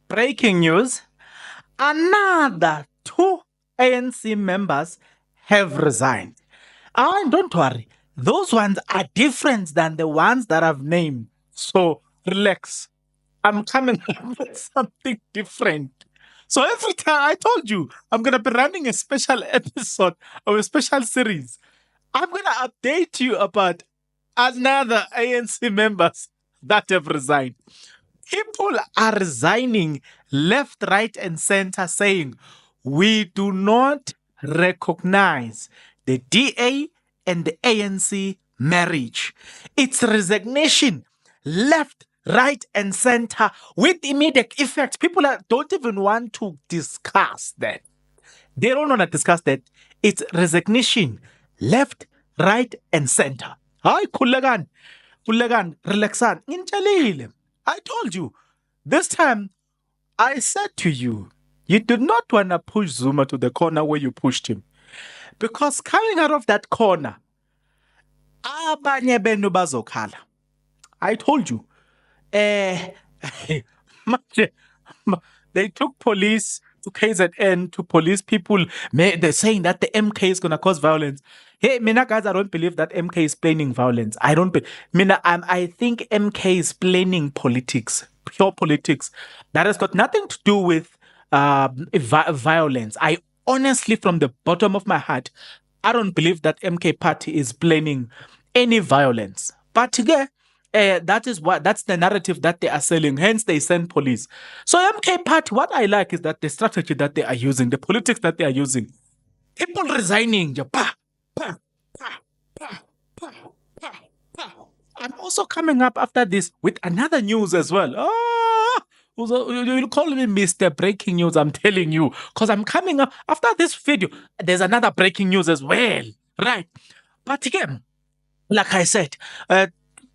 Breaking news. Another two ANC members have resigned. And don't worry, those ones are different than the ones that I've named. So relax. I'm coming up with something different. So every time I told you I'm gonna be running a special episode or a special series, I'm gonna update you about another ANC members that have resigned. People are resigning left, right, and center saying, we do not recognize the DA and the ANC marriage. It's resignation left, right, and center with immediate effect. Don't even want to discuss that. They don't want to discuss that. It's resignation left, right, and center. Hi, Kulagan. Kulagan, relaxan. Inchalile. I told you. This time, I said to you, you did not want to push Zuma to the corner where you pushed him. Because coming out of that corner, abanye benu bazokhala. I told you. Manje, they took police to KZN to police people. They're saying that the MK is going to cause violence. Hey, Mina guys, I don't believe that MK is planning violence. I don't. I think MK is planning politics, pure politics. That has got nothing to do with violence. I honestly, from the bottom of my heart, I don't believe that MK party is planning any violence. But again, that's the narrative that they are selling. Hence, they send police. So MK party, what I like is that the strategy that they are using, the politics that they are using, people resigning. I'm also coming up after this with another news as well. You'll call me Mr. Breaking News, I'm telling you. Because I'm coming up after this video. There's another breaking news as well. Right. But again, like I said,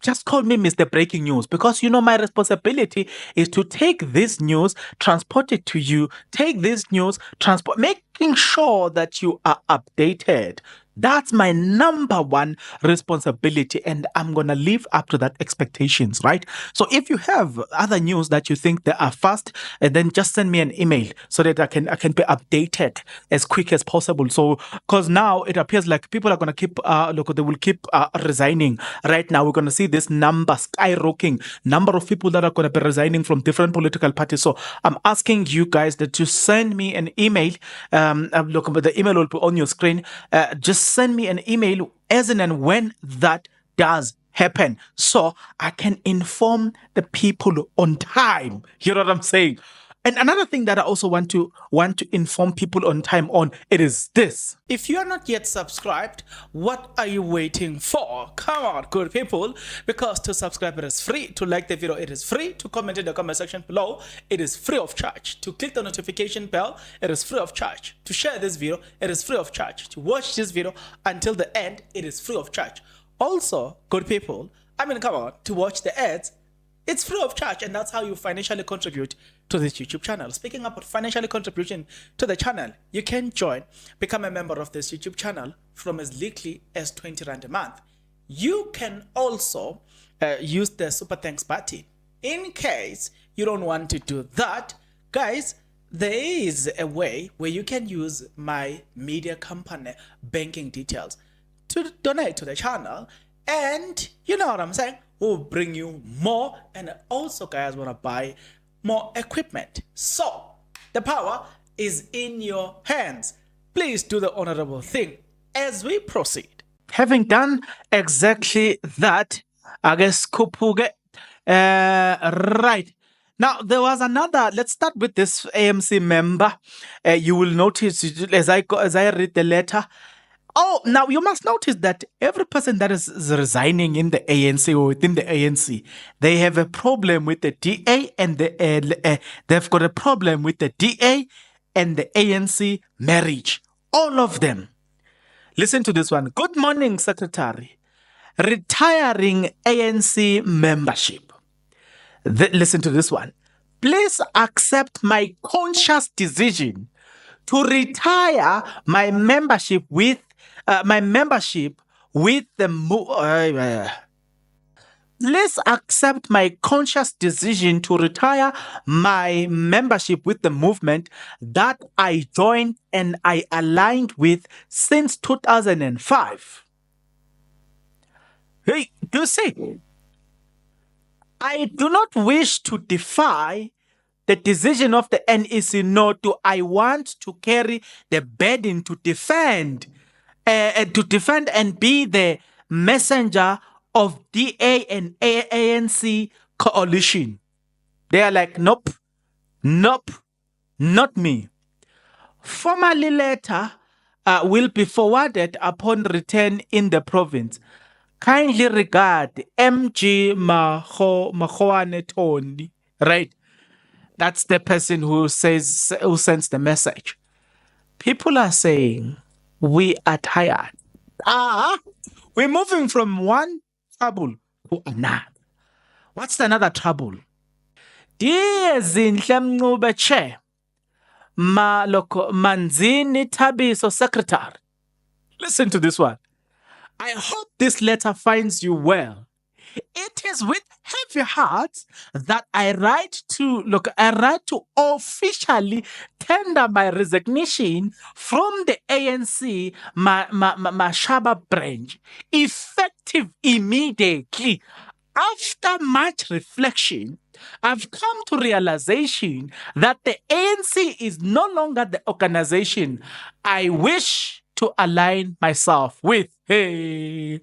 just call me Mr. Breaking News because my responsibility is to take this news, transport it to you, take this news, making sure that you are updated. That's my number one responsibility, and I'm gonna live up to that expectations, right? So if you have other news that you think they are fast, then just send me an email so that I can be updated as quick as possible. So because now it appears like people are gonna keep they will keep resigning. Right now we're gonna see this number skyrocketing, number of people that are gonna be resigning from different political parties. So I'm asking you guys that you send me an email. The email will be on your screen. Just send me an email as and when that does happen so I can inform the people on time. You know what I'm saying? And another thing that I also want to inform people on time on, it is this. If you are not yet subscribed, what are you waiting for? Come on, good people. Because to subscribe, it is free. To like the video, it is free. To comment in the comment section below, it is free of charge. To click the notification bell, it is free of charge. To share this video, it is free of charge. To watch this video until the end, it is free of charge. Also, good people, come on, to watch the ads, it's free of charge, and that's how you financially contribute to this YouTube channel. Speaking about financially contribution to the channel, you can become a member of this YouTube channel from as little as 20 Rand a month. You can also use the Super Thanks button. In case you don't want to do that, guys, there is a way where you can use my media company banking details to donate to the channel, and you know what I'm saying, we'll bring you more, and also guys want to buy more equipment. So the power is in your hands. Please do the honorable thing as we proceed. Having done exactly that, I guess right. Now, there was another, let's start with this AMC member. You will notice as I read the letter. Oh, now you must notice that every person that is resigning in the ANC or within the ANC, they have a problem with the DA and they've got a problem with the DA and the ANC marriage. All of them. Listen to this one. Good morning, Secretary. Retiring ANC membership. Listen to this one. Please accept my conscious decision to retire my membership with the Please accept my conscious decision to retire my membership with the movement that I joined and I aligned with since 2005. Hey, do you see? I do not wish to defy the decision of the NEC, nor do I want to carry the burden to defend and be the messenger of DA and ANC coalition. They are like, nope, nope, not me. Formally letter will be forwarded upon return in the province. Kindly regard MG Mahoane Tony, right? That's the person who sends the message. People are saying we are tired. We're moving from one trouble to another. What's another trouble? Dear Zinhle Mncube Chair, Maloko Manzini Tabiso Secretary. Listen to this one. I hope this letter finds you well. It is with heavy heart that I write to officially tender my resignation from the ANC Mashaba branch, effective immediately. After much reflection, I've come to realization that the ANC is no longer the organization I wish to align myself with. Hey,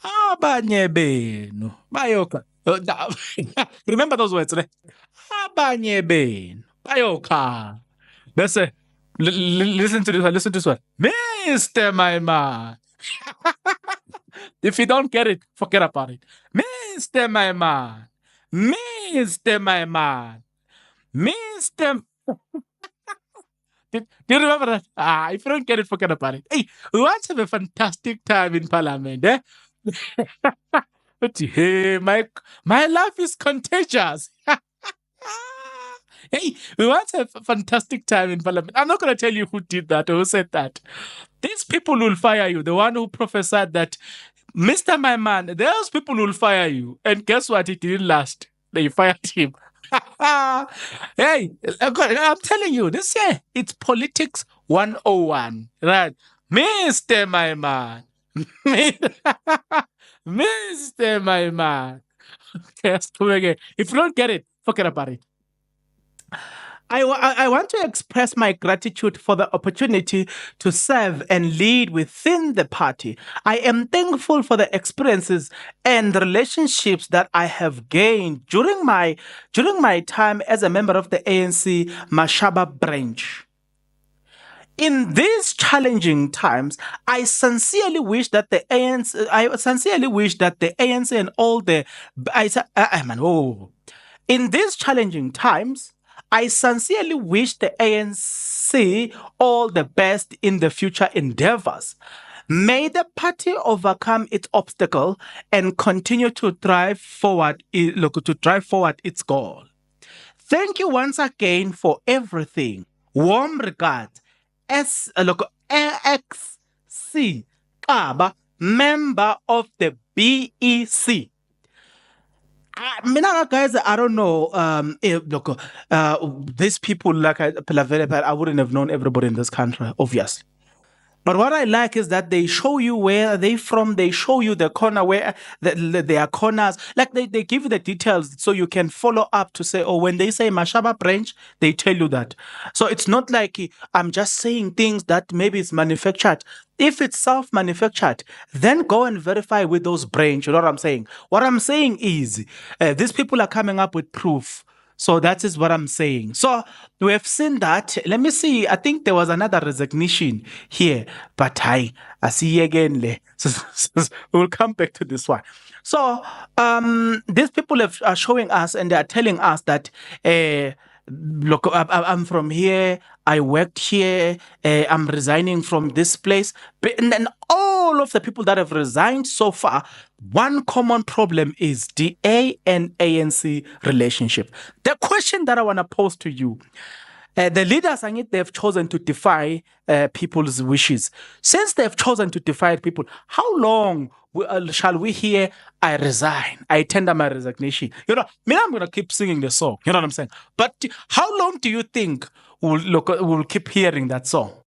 abanye benu bayoka. Remember those words, right? Abanye benu bayoka. Listen to this one. Listen to this one, Mr. My man. If you don't get it, forget about it. Mr. My man. Mr. My man. Mr. Do you remember that? If you don't get it, forget about it. Hey, we want to have a fantastic time in Parliament, eh? But hey, my life is contagious. Hey, we want to have a fantastic time in Parliament. I'm not going to tell you who did that or who said that. These people will fire you. The one who prophesied that, Mr. My man, those people will fire you. And guess what? It didn't last. They fired him. Hey, I'm telling you, this year, it's politics 101. Right? Mr. My man. Mr. My man. Yes, again. If you don't get it, forget about it. I want to express my gratitude for the opportunity to serve and lead within the party. I am thankful for the experiences and relationships that I have gained during my time as a member of the ANC Mashaba branch. In these challenging times, I sincerely wish that the ANC and all the in these challenging times, I sincerely wish the ANC all the best in the future endeavors. May the party overcome its obstacle and continue to drive forward its goal. Thank you once again for everything. Warm regards. AXC Kaba, member of the BEC. Guys, I don't know. These people, like I wouldn't have known everybody in this country, obviously. But what I like is that they show you where they from. They show you the corner where there are corners. Like they give you the details so you can follow up to say, oh, when they say Mashaba branch, they tell you that. So it's not like I'm just saying things that maybe it's manufactured. If it's self-manufactured, then go and verify with those branch. You know what I'm saying? What I'm saying is these people are coming up with proof. So that is what I'm saying. So we have seen that. Let me see. I think there was another resignation here, but I see you again. We'll come back to this one. So these people are showing us and they are telling us that look, I'm from here. I worked here. I'm resigning from this place. And then all of the people that have resigned so far, one common problem is the A and ANC relationship. The question that I want to pose to you, the leaders, they've chosen to defy people's wishes. Since they've chosen to defy people, how long shall we hear I resign, I tender my resignation? Me, I'm going to keep singing the song. You know what I'm saying? But how long do you think we'll keep hearing that song?